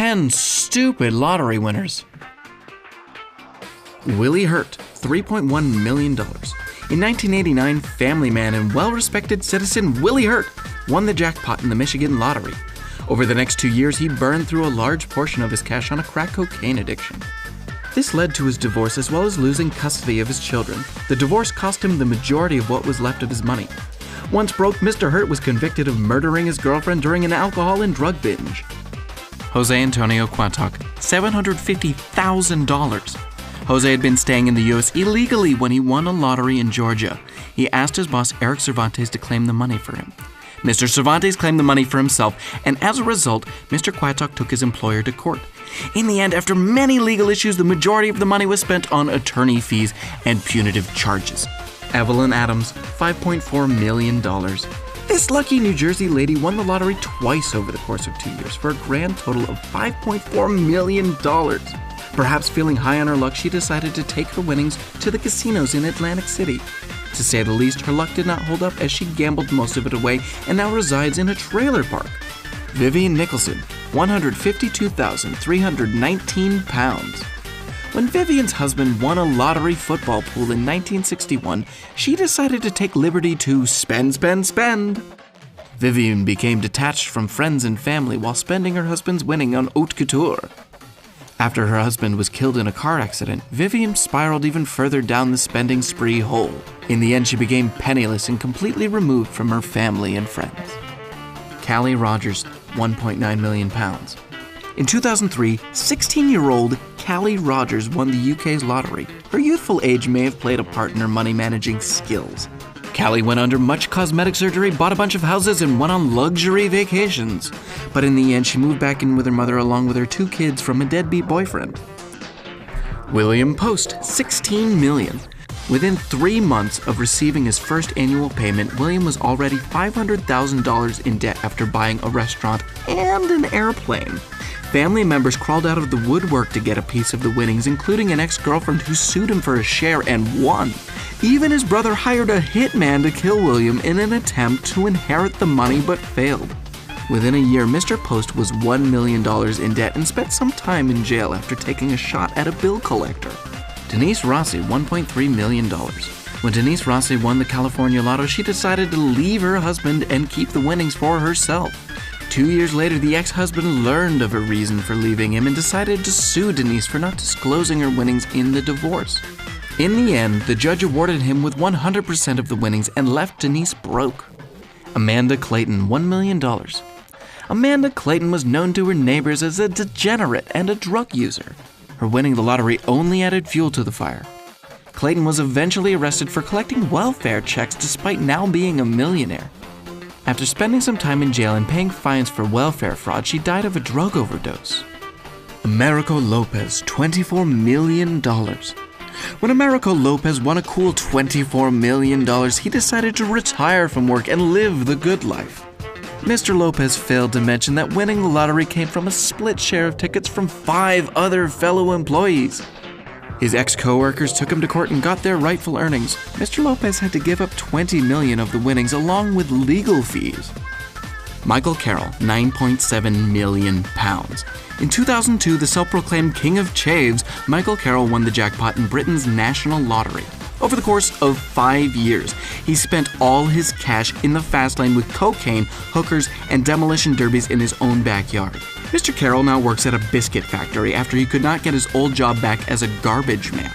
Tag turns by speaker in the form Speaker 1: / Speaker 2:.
Speaker 1: 10 stupid lottery winners. Willie Hurt, $3.1 million. In 1989, family man and well-respected citizen Willie Hurt won the jackpot in the Michigan lottery. Over the next 2 years, he burned through a large portion of his cash on a crack cocaine addiction. This led to his divorce as well as losing custody of his children. The divorce cost him the majority of what was left of his money. Once broke, Mr. Hurt was convicted of murdering his girlfriend during an alcohol and drug binge. Jose Antonio Quatoc, $750,000. Jose had been staying in the U.S. illegally when he won a lottery in Georgia. He asked his boss, Eric Cervantes, to claim the money for him. Mr. Cervantes claimed the money for himself, and as a result, Mr. Quatoc took his employer to court. In the end, after many legal issues, the majority of the money was spent on attorney fees and punitive charges. Evelyn Adams, $5.4 million. This lucky New Jersey lady won the lottery twice over the course of 2 years for a grand total of $5.4 million. Perhaps feeling high on her luck, she decided to take her winnings to the casinos in Atlantic City. To say the least, her luck did not hold up as she gambled most of it away and now resides in a trailer park. Vivian Nicholson, £152,319. When Vivian's husband won a lottery football pool in 1961, she decided to take liberty to spend. Vivian became detached from friends and family while spending her husband's winning on haute couture. After her husband was killed in a car accident, Vivian spiraled even further down the spending spree hole. In the end, she became penniless and completely removed from her family and friends. Callie Rogers, £1.9 million. In 2003, 16-year-old Callie Rogers won the UK's lottery. Her youthful age may have played a part in her money-managing skills. Callie went under much cosmetic surgery, bought a bunch of houses, and went on luxury vacations. But in the end, she moved back in with her mother along with her 2 kids from a deadbeat boyfriend. William Post, $16 million. Within 3 months of receiving his first annual payment, William was already $500,000 in debt after buying a restaurant and an airplane. Family members crawled out of the woodwork to get a piece of the winnings, including an ex-girlfriend who sued him for a share and won. Even his brother hired a hitman to kill William in an attempt to inherit the money but failed. Within a year, Mr. Post was $1 million in debt and spent some time in jail after taking a shot at a bill collector. Denise Rossi, $1.3 million. When Denise Rossi won the California Lotto, she decided to leave her husband and keep the winnings for herself. 2 years later, the ex-husband learned of her reason for leaving him and decided to sue Denise for not disclosing her winnings in the divorce. In the end, the judge awarded him with 100% of the winnings and left Denise broke. Amanda Clayton, $1 million. Amanda Clayton was known to her neighbors as a degenerate and a drug user. Her winning the lottery only added fuel to the fire. Clayton was eventually arrested for collecting welfare checks despite now being a millionaire. After spending some time in jail and paying fines for welfare fraud, she died of a drug overdose. Americo Lopez, $24 million. When Americo Lopez won a cool $24 million, he decided to retire from work and live the good life. Mr. Lopez failed to mention that winning the lottery came from a split share of tickets from 5 other fellow employees. His ex-coworkers took him to court and got their rightful earnings. Mr. Lopez had to give up $20 million of the winnings along with legal fees. Michael Carroll, £9.7 million. In 2002, the self-proclaimed King of Chaves, Michael Carroll won the jackpot in Britain's national lottery. Over the course of 5 years, he spent all his cash in the fast lane with cocaine, hookers, and demolition derbies in his own backyard. Mr. Carroll now works at a biscuit factory after he could not get his old job back as a garbage man.